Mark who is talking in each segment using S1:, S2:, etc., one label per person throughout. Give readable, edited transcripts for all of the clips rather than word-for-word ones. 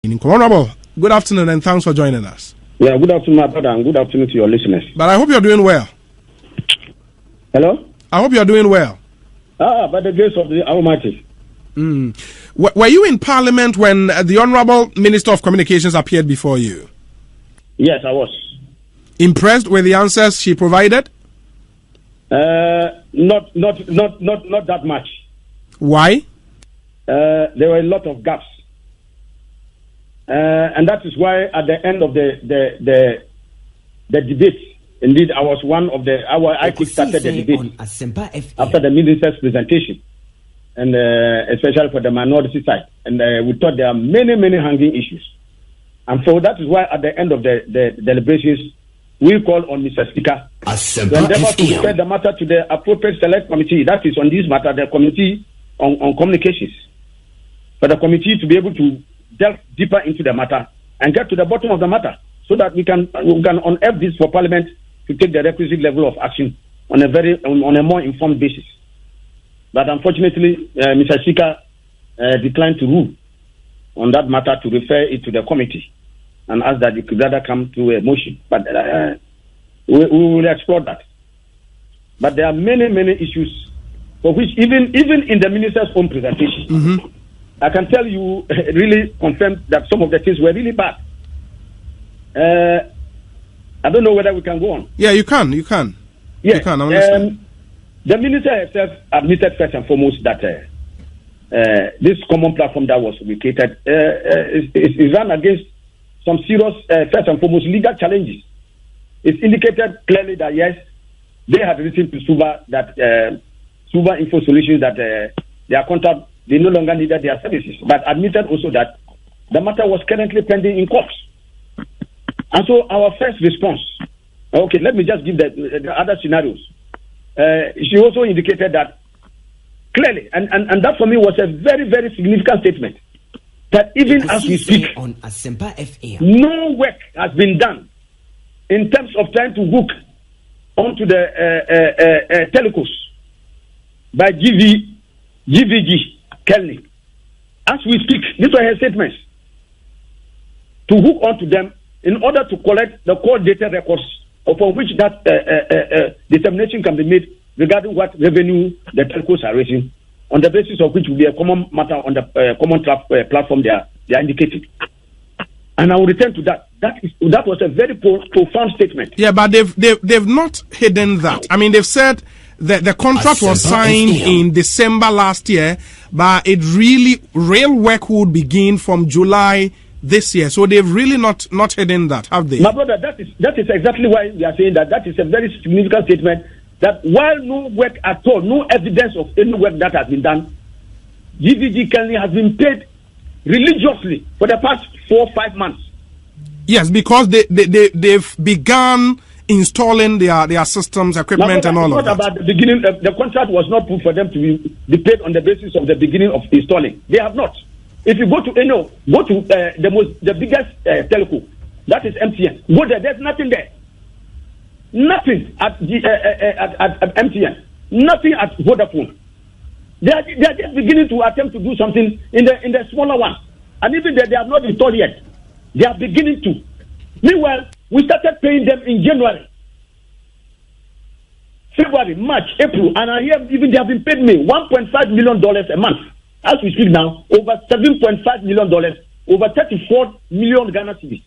S1: Honorable, good afternoon and thanks for joining us.
S2: Yeah, good afternoon, my brother, and good afternoon to your listeners.
S1: But I hope you're doing well.
S2: Hello?
S1: I hope you're doing well.
S2: By the grace of the Almighty.
S1: Were you in Parliament when the Honorable Minister of Communications appeared before you?
S2: Yes, I was.
S1: Impressed with the answers she provided?
S2: Not that much.
S1: Why?
S2: There were a lot of gaps. And that is why at the end of the debate, indeed, I was one of I started the debate after the minister's presentation, and especially for the minority side. And we thought there are many hanging issues. And so that is why at the end of the deliberations, we called on Mr. Speaker to endeavor to refer the matter to the appropriate select committee, that is on this matter, the committee on communications, for the committee to be able to delve deeper into the matter and get to the bottom of the matter, so that we can unearth this for Parliament to take the requisite level of action on a more informed basis. But unfortunately, Mr. Speaker declined to rule on that matter, to refer it to the committee and ask that it could rather come to a motion. But we will explore that. But there are many issues for which even in the minister's own presentation, I can tell you, really confirm that some of the things were really bad. I don't know whether we can go on.
S1: Yeah, you can. Yeah, you can.
S2: The minister herself admitted first and foremost that this common platform that was created is run against some serious, first and foremost, legal challenges. It's indicated clearly that yes, they had written to Suba that Suba Info Solutions that their contract, they no longer needed their services, but admitted also that the matter was currently pending in court. And so our first response, okay, let me just give the other scenarios. She also indicated that clearly, and that for me was a very significant statement, that even as we speak, on Asempa FM, no work has been done in terms of trying to hook onto the telecos by GVG. Kelni. As we speak, these are her statements, to hook onto them in order to collect the core data records upon which that determination can be made regarding what revenue the telcos are raising, on the basis of which will be a common matter on the common platform they are indicating. And I will return to that. That was a very profound statement.
S1: Yeah, but they've not hidden that. I mean, they've said that the contract was signed in December last year, but real work would begin from July this year. So they've really not hidden that, have they?
S2: My brother, that is exactly why we are saying that is a very significant statement, that while no work at all, no evidence of any work that has been done, GVG Kelni has been paid religiously for the past 4 or 5 months.
S1: Yes, because they've begun installing their systems, equipment, and all of that.
S2: About the beginning, the contract was not put for them to be paid on the basis of the beginning of installing. They have not. If you go to the biggest telco, that is MTN. Go there. There's nothing there. Nothing at MTN. Nothing at Vodafone. They are just beginning to attempt to do something in the smaller one, and even they have not installed yet. They are beginning to. Meanwhile, we started paying them in January, February, March, April, and I hear even they have been paid me $1.5 million a month. As we speak now, over $7.5 million, over 34 million Ghana cedis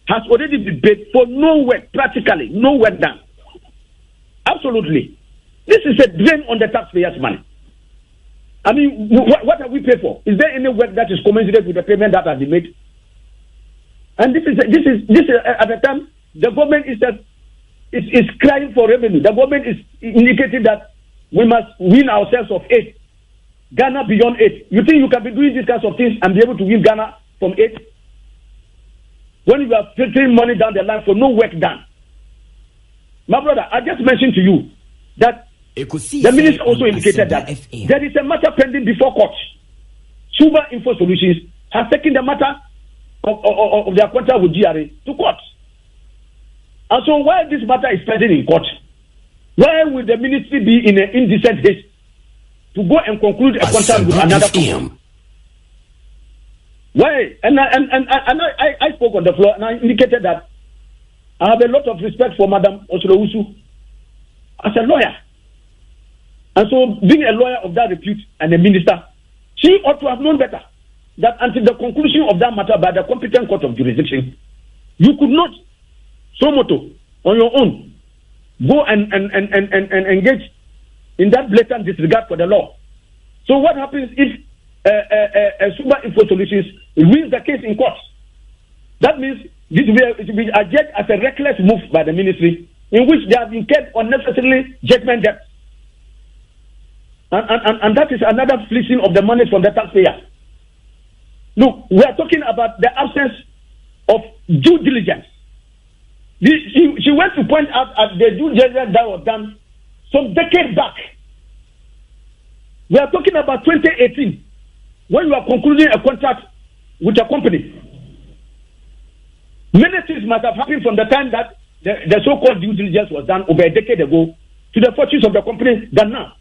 S2: has already been paid for no work, practically no work done. Absolutely. This is a drain on the taxpayers' money. I mean, what have we paid for? Is there any work that is commensurate with the payment that has been made? And this is at the time the government is crying for revenue. The government is indicating that we must win ourselves of 8. Ghana beyond 8. You think you can be doing these kinds of things and be able to win Ghana from 8? When you are filtering money down the line for no work done. My brother, I just mentioned to you that the minister also indicated that there is a matter pending before court. Suba Info Solutions has taken the matter of their contract with GRA to court. And so while this matter is pending in court, why will the ministry be in an indecent haste to go and conclude a contract with another company? Why? And I spoke on the floor and I indicated that I have a lot of respect for Madam Osoro-Usu as a lawyer. And so, being a lawyer of that repute and a minister, she ought to have known better that until the conclusion of that matter by the competent court of jurisdiction, you could not, Somoto, on your own, go and engage in that blatant disregard for the law. So what happens if Super Info Solutions wins the case in court? That means it will be adjudged as a reckless move by the ministry in which they have incurred unnecessarily judgment debt. And that is another fleecing of the money from the taxpayer. Look, we are talking about the absence of due diligence. She went to point out at the due diligence that was done some decades back. We are talking about 2018, when you are concluding a contract with a company. Many things must have happened from the time that the so-called due diligence was done over a decade ago to the fortunes of the company than now.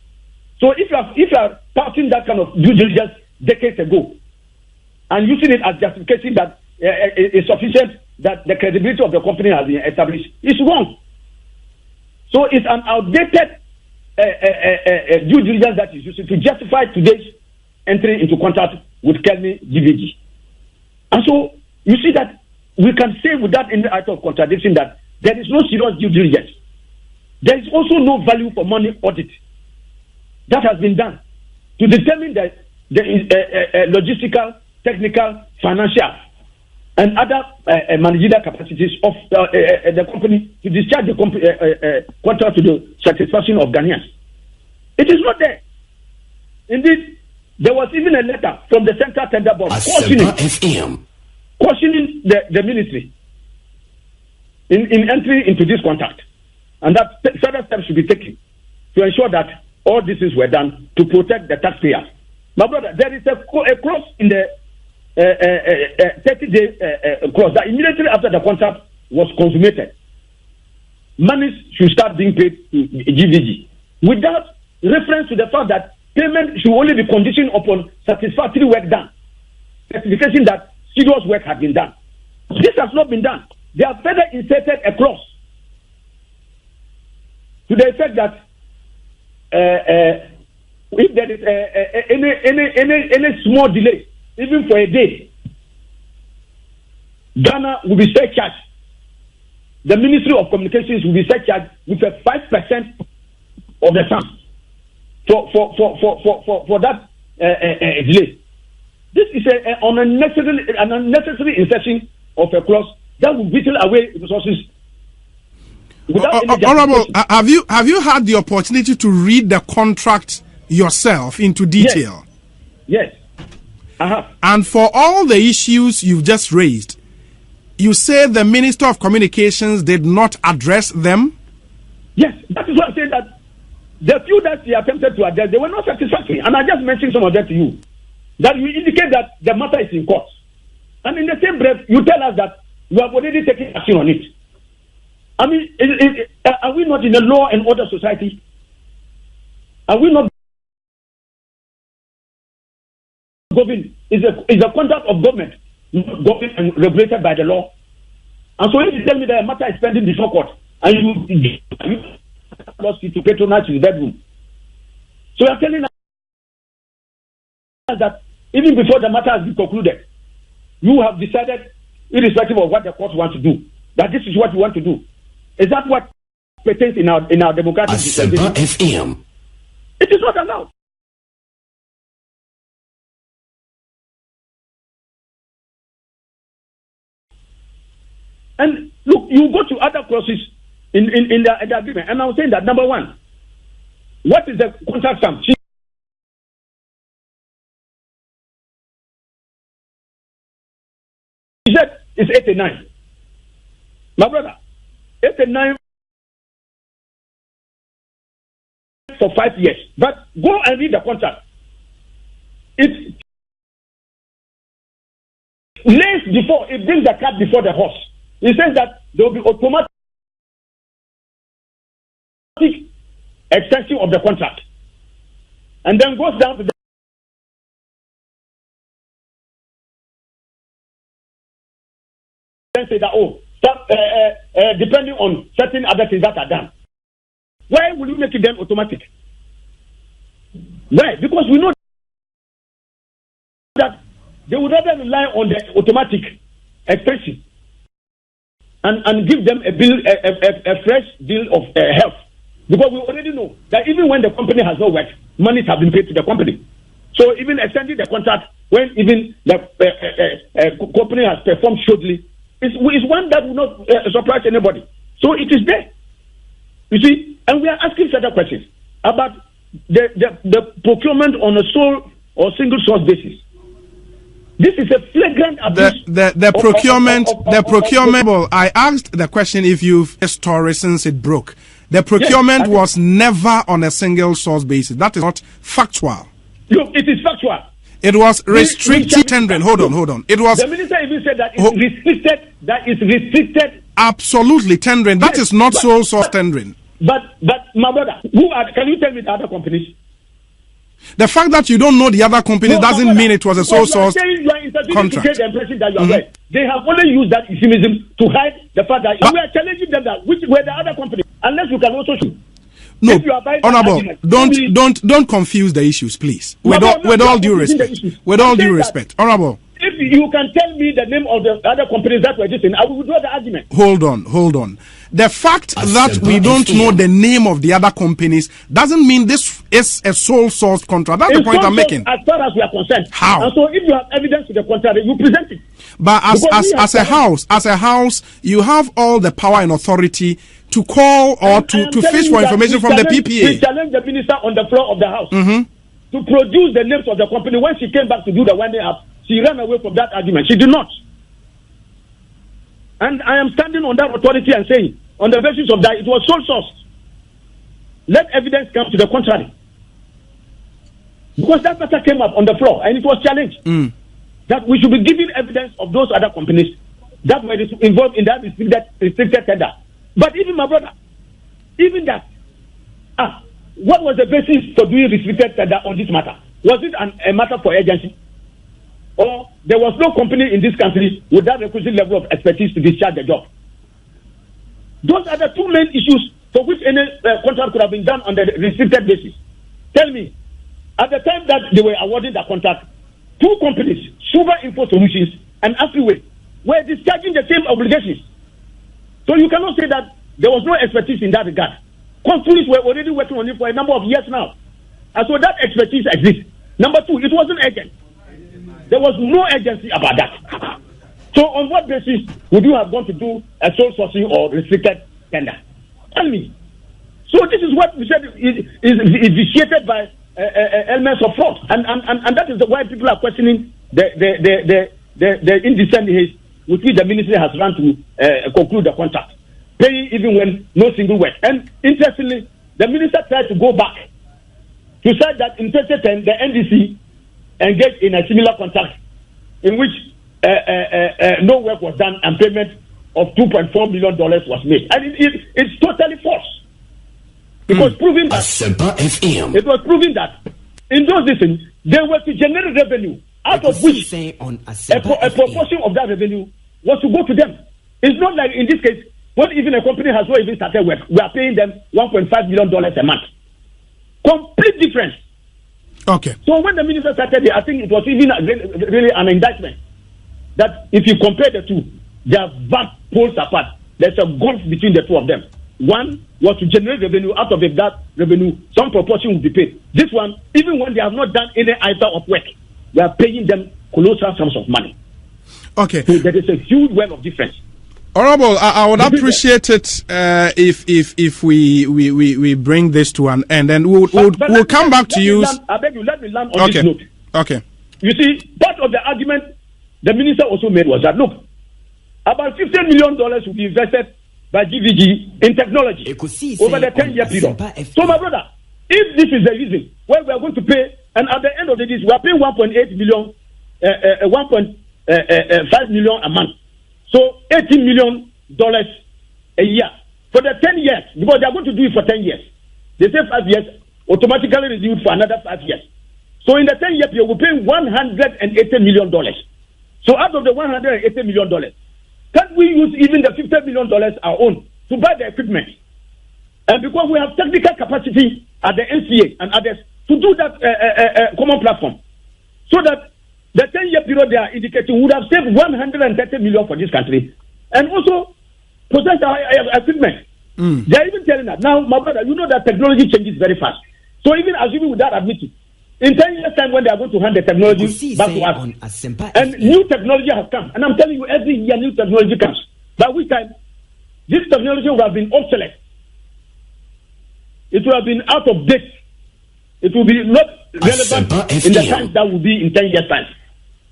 S2: So if you are touting that kind of due diligence decades ago and using it as justification that is sufficient that the credibility of the company has been established, it's wrong. So it's an outdated due diligence that is used to justify today's entry into contract with Kelni GVG. And so you see that we can say without any act of contradiction that there is no serious due diligence. There is also no value for money audit that has been done to determine the logistical, technical, financial, and other managerial capacities of the company to discharge the contract to the satisfaction of Ghanaians. It is not there. Indeed, there was even a letter from the Central Tender Board cautioning the ministry in entry into this contract, and that further steps should be taken to ensure that all these things were done to protect the taxpayers. My brother, there is a clause in the 30-day clause that immediately after the contract was consummated, monies should start being paid to GVG without reference to the fact that payment should only be conditioned upon satisfactory work done, certification that serious work has been done. This has not been done. They have further inserted a clause to the effect that if there is any small delay, even for a day, Ghana will be surcharged. The Ministry of Communications will be surcharged with a 5% of the sum for that delay. This is an unnecessary insertion of a clause that will whittle away resources.
S1: Honorable, have you had the opportunity to read the contract yourself into detail?
S2: Yes, I have.
S1: And for all the issues you've just raised, you say the Minister of Communications did not address them?
S2: Yes, that is why I say that the few that he attempted to address, they were not satisfactory. And I just mentioned some of them to you. That you indicate that the matter is in court. And in the same breath, you tell us that you have already taken action on it. I mean, are we not in a law and order society? Are we not governed? Is a conduct of government governed and regulated by the law? And so if you tell me that a matter is pending before court and you lost to patronize his bedroom, so you're telling us that even before the matter has been concluded, you have decided, irrespective of what the court wants to do, that this is what you want to do. Is that what pertains in our democratic
S3: FM?
S2: It is not allowed. And look, you go to other clauses in the agreement, and I'm saying that number one, what is the contract sum? He said it's 89. My brother, 89 for 5 years. But go and read the contract. It lays before, it brings the cart before the horse. It says that there will be automatic extension of the contract. And then goes down to the then say that, oh, depending on certain other things that are done. Why will you make it then automatic? Why? Because we know that they would rather rely on the automatic expression and give them a fresh bill of health. Because we already know that even when the company has no work, monies have been paid to the company. So even extending the contract when even the company has performed shortly is one that will not surprise anybody. So it is there. You see, and we are asking further questions about the procurement on a sole or single source basis. This is a flagrant abuse.
S1: The procurement. Well, I asked the question if you've story since it broke. The procurement was never on a single source basis. That is not factual.
S2: Look, it is factual.
S1: It was restricted tendering. Hold on. It was.
S2: The minister even said that it's restricted. That is restricted.
S1: Absolutely tendering. That is not sole source tendering.
S2: But my brother, can you tell me the other companies?
S1: The fact that you don't know the other companies doesn't mean it was a sole source contract.
S2: To create the impression that you are right. They have only used that euphemism to hide the fact that we are challenging them that which were the other companies. Unless you can also show.
S1: No, Honorable, don't confuse the issues, please. With all due respect. With all due respect, Honorable.
S2: If you can tell me the name of the other companies that were just in, I will withdraw the argument.
S1: Hold on. The fact that we don't know the name of the other companies doesn't mean this is a sole source contract. That's the point I'm making.
S2: As far as we are concerned.
S1: How?
S2: And so if you have evidence to the contrary, you present it.
S1: But as a house, you have all the power and authority to call or to fish for information from the PPA.
S2: We challenged the minister on the floor of the house to produce the names of the company. When she came back to do the one day up, she ran away from that argument. She did not. And I am standing on that authority and saying, on the basis of that, it was sole source. Let evidence come to the contrary. Because that matter came up on the floor and it was challenged. That we should be giving evidence of those other companies that were involved in that restricted tender. But even my brother, even that, what was the basis for doing restricted tender on this matter? Was it a matter for agency? Or there was no company in this country with that requisite level of expertise to discharge the job? Those are the two main issues for which any contract could have been done on the restricted basis. Tell me, at the time that they were awarding the contract, two companies, Super Info Solutions and Afriway, were discharging the same obligations. So you cannot say that there was no expertise in that regard. Companies were already working on it for a number of years now. And so that expertise exists. Number two, it wasn't urgent. There was no urgency about that. So on what basis would you have gone to do a sole sourcing or restricted tender? Tell me. So this is what we said is vitiated by elements of fraud. And that is why people are questioning the indecent haste with which the ministry has run to conclude the contract, paying even when no single word. And interestingly, the minister tried to go back to say that in 2010 the NDC engaged in a similar contract in which no work was done and payment of $2.4 million was made. And it's totally false. It was proving that in those days they were to generate revenue out of which a proportion of that revenue was to go to them. It's not like in this case, when even a company has not even started work, we are paying them $1.5 million a month. Complete difference.
S1: Okay.
S2: So when the minister started it, I think it was even really an indictment that if you compare the two, they are vast poles apart. There's a gulf between the two of them. One was to generate revenue. Out of that revenue, some proportion will be paid. This one, even when they have not done any item of work, we are paying them colossal sums of money.
S1: Okay.
S2: So there is a huge well of difference.
S1: Honorable, I would appreciate it if we bring this to an end, and we'll come back to you.
S2: I beg you, let me land on this note.
S1: Okay.
S2: You see, part of the argument the minister also made was that, look, about $15 million will be invested by GVG in technology over the 10-year period. So, my brother, if this is the reason why we are going to pay, and at the end of the day, we are paying 1.8 million, 1.5 million a month. So $18 million a year for the 10 years, because they are going to do it for 10 years. They say 5 years, automatically renewed for another 5 years. So in the 10-year period, we're paying $180 million. So out of the $180 million, Can't we use even the $50 million our own to buy the equipment? And because we have technical capacity at the NCA and others to do that common platform, so that the 10-year period they are indicating would have saved 130 million for this country, and also possess our equipment. They are even telling us now, my brother, you know that technology changes very fast. So even assuming without admitting, in 10 years' time when they are going to hand the technology back to us, and new technology has come, and I'm telling you, every year new technology comes. By which time, this technology would have been obsolete. It will have been out of date. It will be not relevant in the times that will be in 10 years' time.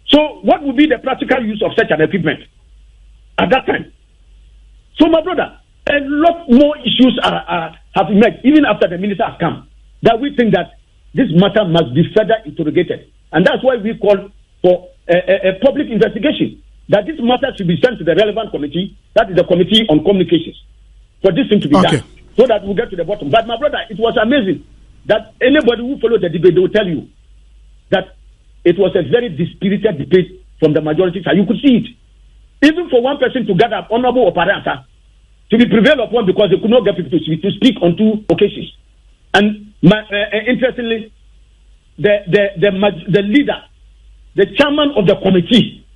S2: So what would be the practical use of such an equipment at that time? So my brother, a lot more issues have emerged, even after the minister has come, that we think that this matter must be further interrogated. And that's why we call for a public investigation, that this matter should be sent to the relevant committee, that is the Committee on Communications, for this thing to be done, so that we'll get to the bottom. But my brother, it was amazing that anybody who followed the debate, they will tell you that it was a very dispirited debate from the majority side. You could see it. Even for one person to gather honorable operator to be prevailed upon because they could not get people to speak on two occasions. And interestingly, the leader, the chairman of the committee,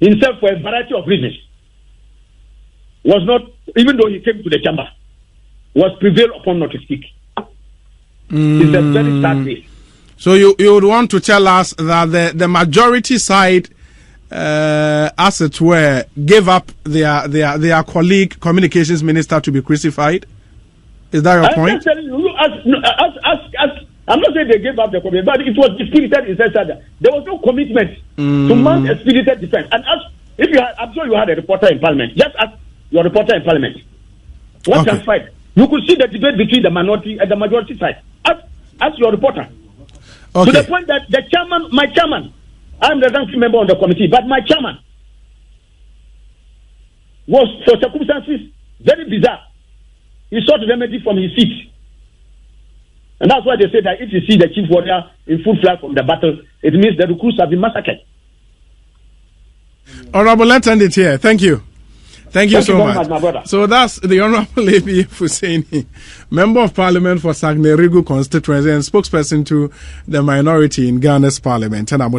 S2: himself for a variety of reasons, was not, even though he came to the chamber, was prevailed upon not to speak. It's a very sad day.
S1: So you would want to tell us that the majority side, as it were, gave up their colleague, communications minister, to be crucified? Is that your point?
S2: Just telling you, I'm not saying they gave up the commitment, but it was spirited in Saga. There was no commitment to mount a spirited defense. And I'm sure you had a reporter in Parliament. Just ask your reporter in Parliament what transpired. You could see the debate between the minority and the majority side. Ask your reporter. To the point that the chairman, my chairman, I'm the ranking member of the committee, but my chairman was, for circumstances very bizarre, he sought remedy from his seat. And that's why they say that if you see the chief warrior in full flight from the battle, it means the recruits have been massacred.
S1: Honorable, let's end it here. Thank you. Thank you so much.
S2: My brother.
S1: So that's the Honorable A.B. Fuseini, Member of Parliament for Sagnerigu constituency and spokesperson to the minority in Ghana's Parliament. And I'm